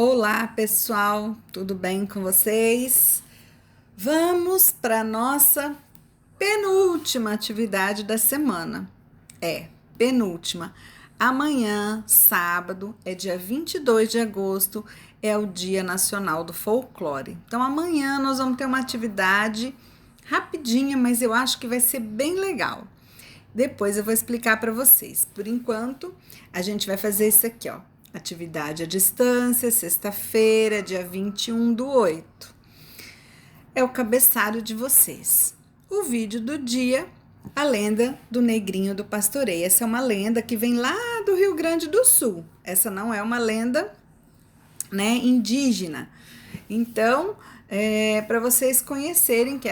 Olá, pessoal, tudo bem com vocês? Vamos para a nossa penúltima atividade da semana. Penúltima. Amanhã, sábado, é dia 22 de agosto, é o Dia Nacional do Folclore. Então, amanhã nós vamos ter uma atividade rapidinha, mas eu acho que vai ser bem legal. Depois eu vou explicar para vocês. Por enquanto, a gente vai fazer isso aqui, ó. Atividade à distância, sexta-feira, dia 21/8. É o cabeçalho de vocês. O vídeo do dia, a lenda do Negrinho do Pastoreio. Essa é uma lenda que vem lá do Rio Grande do Sul. Essa não é uma lenda, né, indígena. Então, para vocês conhecerem que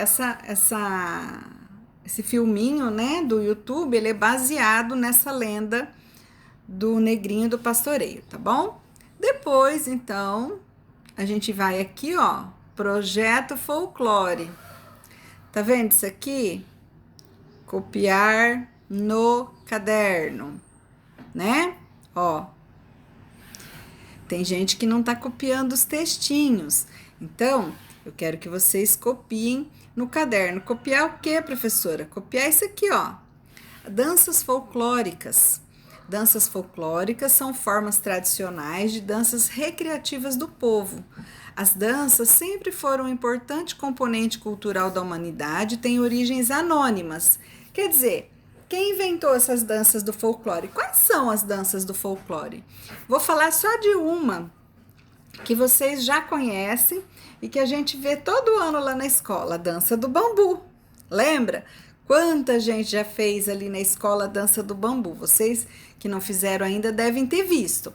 esse filminho, né, do YouTube, ele é baseado nessa lenda do Negrinho do Pastoreio, tá bom? Depois, então, a gente vai aqui, ó, Projeto Folclore. Tá vendo isso aqui? Copiar no caderno, né? Ó, tem gente que não tá copiando os textinhos. Então, eu quero que vocês copiem no caderno. Copiar o quê, professora? Copiar isso aqui, ó. Danças folclóricas. Danças folclóricas são formas tradicionais de danças recreativas do povo. As danças sempre foram um importante componente cultural da humanidade e têm origens anônimas. Quer dizer, quem inventou essas danças do folclore? Quais são as danças do folclore? Vou falar só de uma que vocês já conhecem e que a gente vê todo ano lá na escola, a dança do bambu. Lembra? Quanta gente já fez ali na escola a dança do bambu? Vocês que não fizeram ainda devem ter visto.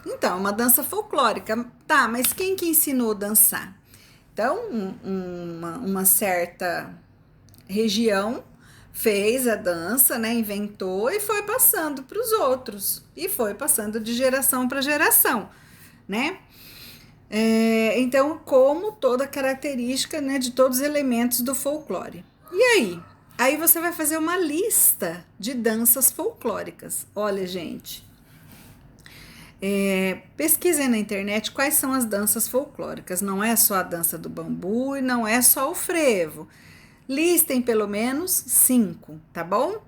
Então, uma dança folclórica. Tá, mas quem que ensinou a dançar? Então, uma certa região fez a dança, né? Inventou e foi passando para os outros. E foi passando de geração para geração, né? Então, como toda característica, né, de todos os elementos do folclore. E aí? Aí você vai fazer uma lista de danças folclóricas. Olha, gente, pesquisem na internet quais são as danças folclóricas. Não é só a dança do bambu e não é só o frevo. Listem pelo menos 5, tá bom?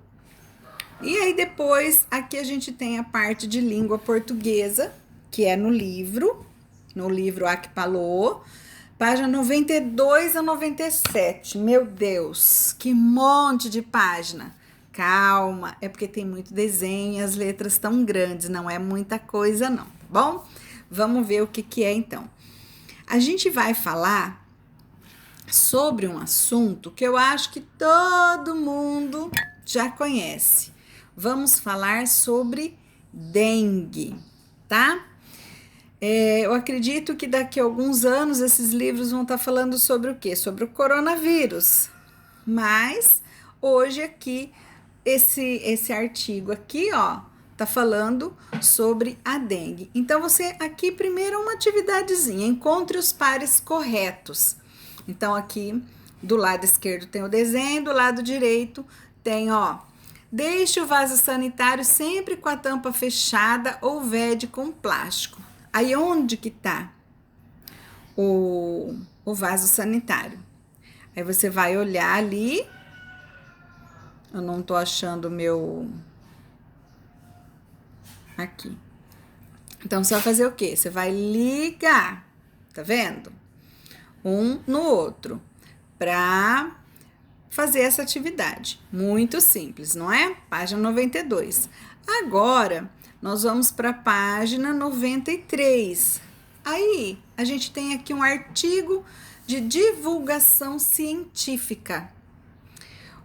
E aí depois, aqui a gente tem a parte de língua portuguesa, que é no livro Akpalô, página 92 a 97. Meu Deus, que monte de página. Calma, é porque tem muito desenho e as letras tão grandes, não é muita coisa não, tá bom? Vamos ver o que é então. A gente vai falar sobre um assunto que eu acho que todo mundo já conhece. Vamos falar sobre dengue, tá? Eu acredito que daqui a alguns anos esses livros vão estar falando sobre o quê? Sobre o coronavírus. Mas hoje aqui, esse artigo aqui, ó, tá falando sobre a dengue. Então, você aqui primeiro uma atividadezinha, encontre os pares corretos. Então, aqui do lado esquerdo tem o desenho, do lado direito tem, ó, deixe o vaso sanitário sempre com a tampa fechada ou vede com plástico. Aí onde que tá o vaso sanitário? Aí você vai olhar ali. Eu não tô achando o meu aqui. Então você vai fazer o quê? Você vai ligar, tá vendo? Um no outro para fazer essa atividade. Muito simples, não é? Página 92. Agora nós vamos para a página 93. Aí, a gente tem aqui um artigo de divulgação científica.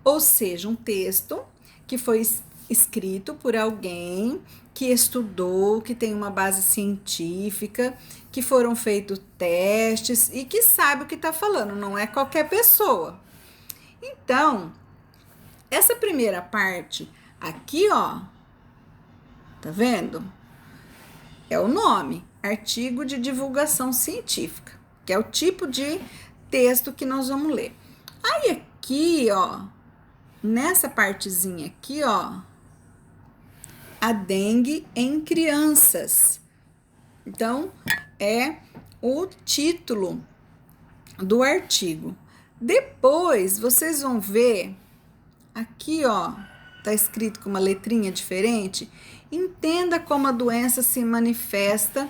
Ou seja, um texto que foi escrito por alguém que estudou, que tem uma base científica, que foram feitos testes e que sabe o que está falando, não é qualquer pessoa. Então, essa primeira parte aqui, ó, tá vendo? É o nome, artigo de divulgação científica, que é o tipo de texto que nós vamos ler. Aí aqui, ó, nessa partezinha aqui, ó, a dengue em crianças. Então, é o título do artigo. Depois, vocês vão ver aqui, ó, tá escrito com uma letrinha diferente. Entenda como a doença se manifesta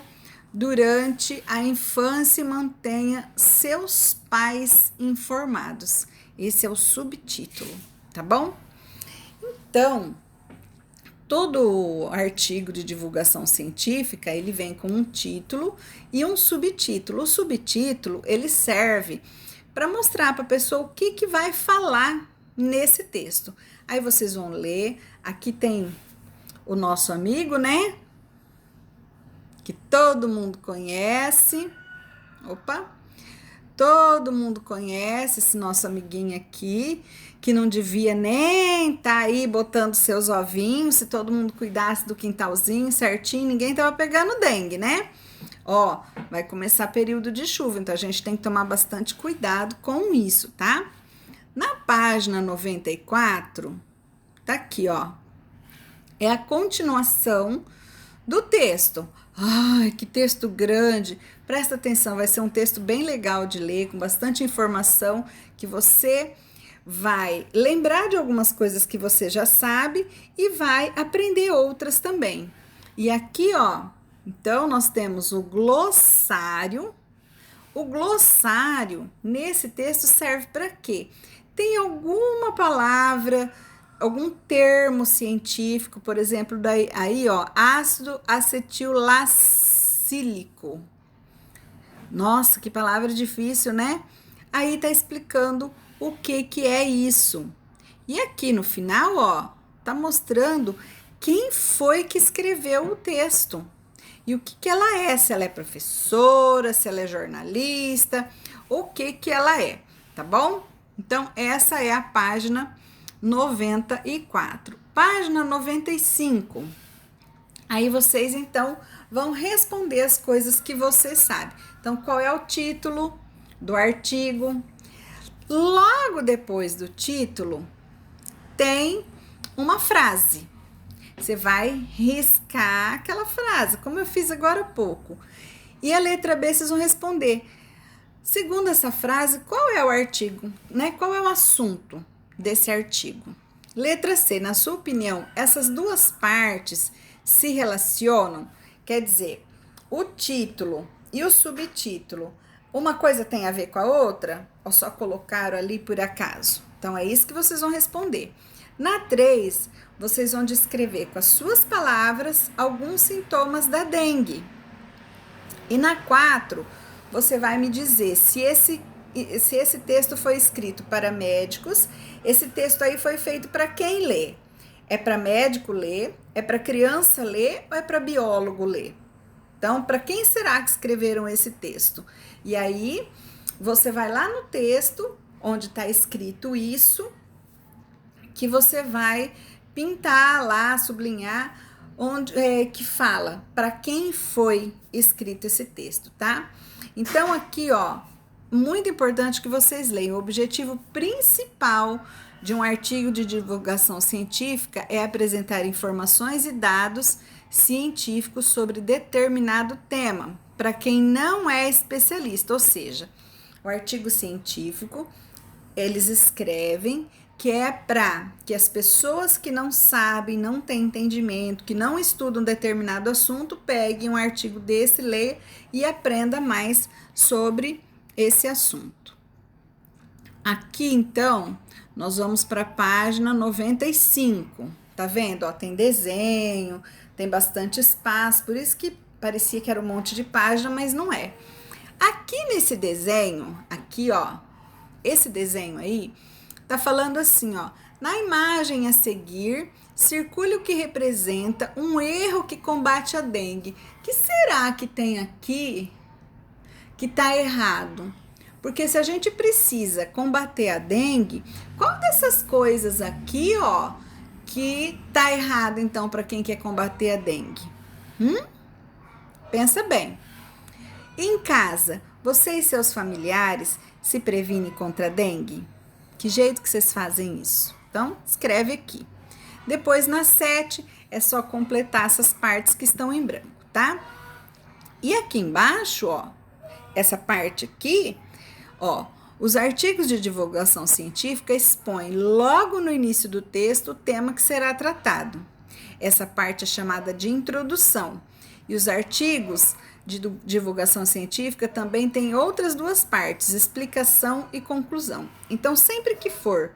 durante a infância e mantenha seus pais informados. Esse é o subtítulo, tá bom? Então, todo artigo de divulgação científica, ele vem com um título e um subtítulo. O subtítulo, ele serve para mostrar para a pessoa o que vai falar nesse texto. Aí vocês vão ler, aqui tem o nosso amigo, né? Que todo mundo conhece. Opa! Todo mundo conhece esse nosso amiguinho aqui, que não devia nem tá aí botando seus ovinhos, se todo mundo cuidasse do quintalzinho certinho, ninguém tava pegando dengue, né? Ó, vai começar período de chuva, então a gente tem que tomar bastante cuidado com isso, tá? Na página 94, tá aqui, ó. É a continuação do texto. Ai, que texto grande! Presta atenção, vai ser um texto bem legal de ler, com bastante informação, que você vai lembrar de algumas coisas que você já sabe e vai aprender outras também. E aqui, ó, então nós temos o glossário. O glossário, nesse texto, serve para quê? Tem alguma palavra, algum termo científico, por exemplo, daí, aí, ó, ácido acetilacílico. Nossa, que palavra difícil, né? Aí tá explicando o que é isso. E aqui no final, ó, tá mostrando quem foi que escreveu o texto. E o que ela é, se ela é professora, se ela é jornalista, o que ela é, tá bom? Então, essa é a página 94. Página 95. Aí vocês, então, vão responder as coisas que você sabe. Então, qual é o título do artigo? Logo depois do título, tem uma frase. Você vai riscar aquela frase, como eu fiz agora há pouco. E a letra B, vocês vão responder. Segundo essa frase, qual é o artigo, né? Qual é o assunto desse artigo? Letra C, na sua opinião, essas duas partes se relacionam? Quer dizer, o título e o subtítulo, uma coisa tem a ver com a outra? Ou só colocaram ali por acaso? Então, é isso que vocês vão responder. Na 3, vocês vão descrever com as suas palavras alguns sintomas da dengue. E na 4, você vai me dizer se esse texto foi escrito para médicos, esse texto aí foi feito para quem lê? É para médico ler? É para criança ler ou é para biólogo ler? Então, para quem será que escreveram esse texto? E aí, você vai lá no texto, onde está escrito isso, que você vai pintar lá, sublinhar, onde que fala para quem foi escrito esse texto, tá? Então, aqui, ó, muito importante que vocês leiam. O objetivo principal de um artigo de divulgação científica é apresentar informações e dados científicos sobre determinado tema, para quem não é especialista, ou seja, o artigo científico, eles escrevem que é para que as pessoas que não sabem, não têm entendimento, que não estudam determinado assunto, peguem um artigo desse, leia e aprenda mais sobre esse assunto. Aqui, então, nós vamos para a página 95. Tá vendo? Ó, tem desenho, tem bastante espaço, por isso que parecia que era um monte de página, mas não é. Aqui nesse desenho, aqui, ó, esse desenho aí, tá falando assim, ó, na imagem a seguir, circule o que representa um erro que combate a dengue. Que será que tem aqui que tá errado? Porque se a gente precisa combater a dengue, qual dessas coisas aqui, ó, que tá errado então para quem quer combater a dengue? Pensa bem. Em casa, você e seus familiares se previnem contra a dengue? Que jeito que vocês fazem isso? Então, escreve aqui. Depois, na 7, é só completar essas partes que estão em branco, tá? E aqui embaixo, ó, essa parte aqui, ó, os artigos de divulgação científica expõem logo no início do texto o tema que será tratado. Essa parte é chamada de introdução. E os artigos de divulgação científica também têm outras duas partes, explicação e conclusão. Então, sempre que for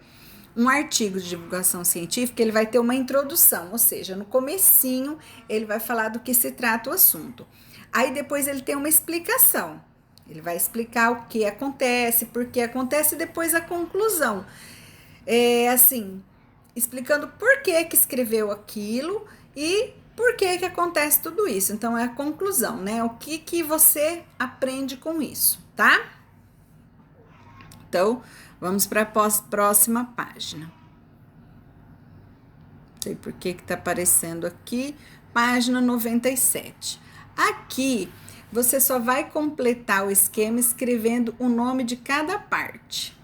um artigo de divulgação científica, ele vai ter uma introdução, ou seja, no comecinho ele vai falar do que se trata o assunto. Aí depois ele tem uma explicação. Ele vai explicar o que acontece, por que acontece, e depois a conclusão. É assim, explicando por que escreveu aquilo e por que acontece tudo isso. Então, é a conclusão, né? O que você aprende com isso, tá? Então, vamos para a próxima página. Não sei por que tá aparecendo aqui. Página 97. Aqui, você só vai completar o esquema escrevendo o nome de cada parte.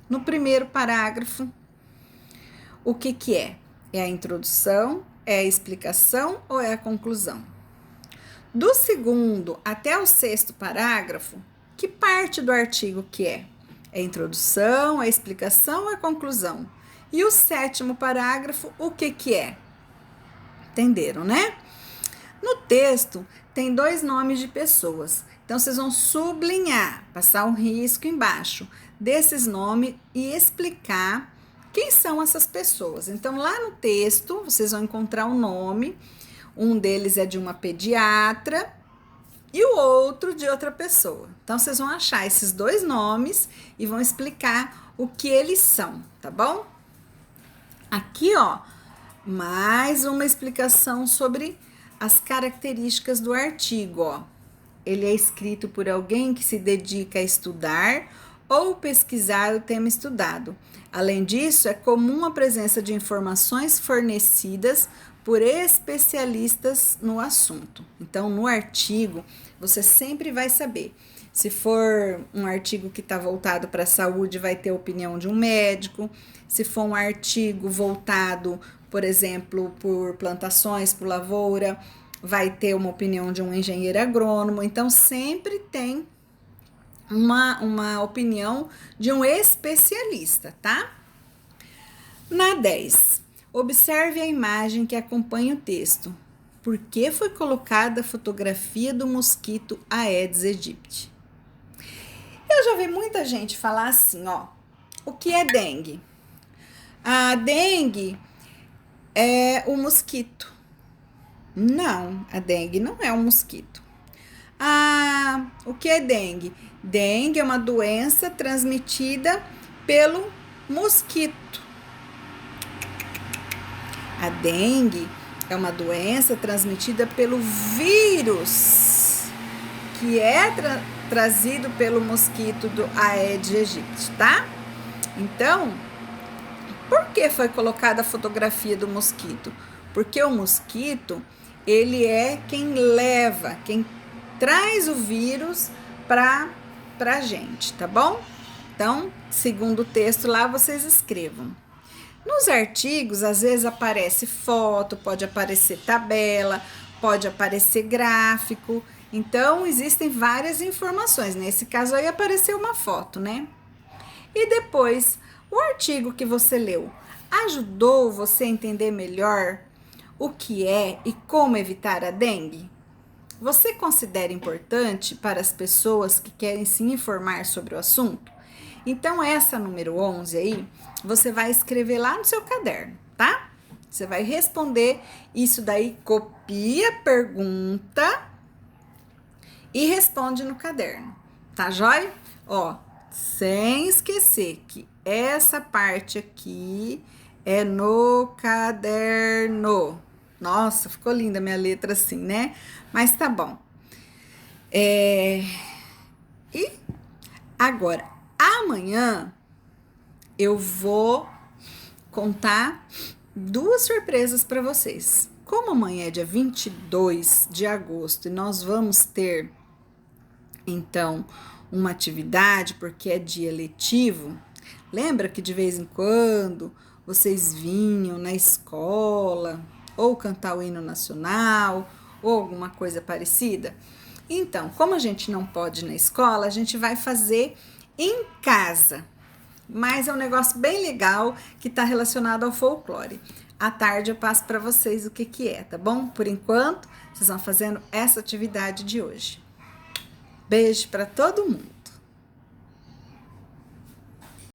No primeiro parágrafo, o que é? É a introdução, é a explicação ou é a conclusão? Do segundo até o sexto parágrafo, que parte do artigo que é? É a introdução, a explicação ou a conclusão? E o sétimo parágrafo, o que é? Entenderam, né? No texto, tem 2 nomes de pessoas. Então, vocês vão sublinhar, passar um risco embaixo desses nomes e explicar quem são essas pessoas. Então, lá no texto, vocês vão encontrar um nome. Um deles é de uma pediatra e o outro de outra pessoa. Então, vocês vão achar esses 2 nomes e vão explicar o que eles são, tá bom? Aqui, ó, mais uma explicação sobre as características do artigo, ó. Ele é escrito por alguém que se dedica a estudar ou pesquisar o tema estudado. Além disso, é comum a presença de informações fornecidas por especialistas no assunto. Então, no artigo, você sempre vai saber. Se for um artigo que está voltado para a saúde, vai ter a opinião de um médico. Se for um artigo voltado, por exemplo, por plantações, por lavoura, vai ter uma opinião de um engenheiro agrônomo. Então, sempre tem uma opinião de um especialista, tá? Na 10, observe a imagem que acompanha o texto. Por que foi colocada a fotografia do mosquito Aedes aegypti? Eu já vi muita gente falar assim, ó. O que é dengue? A dengue é o mosquito. Não, a dengue não é um mosquito. O que é dengue? Dengue é uma doença transmitida pelo mosquito. A dengue é uma doença transmitida pelo vírus, que é trazido pelo mosquito do Aedes aegypti, tá? Então, por que foi colocada a fotografia do mosquito? Porque o mosquito, ele é quem leva, quem traz o vírus pra gente, tá bom? Então, segundo o texto lá, vocês escrevam. Nos artigos, às vezes aparece foto, pode aparecer tabela, pode aparecer gráfico. Então, existem várias informações. Nesse caso aí, apareceu uma foto, né? E depois, o artigo que você leu ajudou você a entender melhor o que é e como evitar a dengue? Você considera importante para as pessoas que querem se informar sobre o assunto? Então, essa número 11 aí, você vai escrever lá no seu caderno, tá? Você vai responder isso daí, copia a pergunta e responde no caderno, tá jóia? Ó, sem esquecer que essa parte aqui é no caderno. Nossa, ficou linda a minha letra assim, né? Mas tá bom. E agora, amanhã eu vou contar 2 surpresas para vocês. Como amanhã é dia 22 de agosto e nós vamos ter, então, uma atividade, porque é dia letivo, lembra que de vez em quando vocês vinham na escola ou cantar o hino nacional ou alguma coisa parecida? Então, como a gente não pode ir na escola, a gente vai fazer em casa. Mas é um negócio bem legal que está relacionado ao folclore. À tarde eu passo para vocês o que é, tá bom? Por enquanto, vocês vão fazendo essa atividade de hoje. Beijo para todo mundo!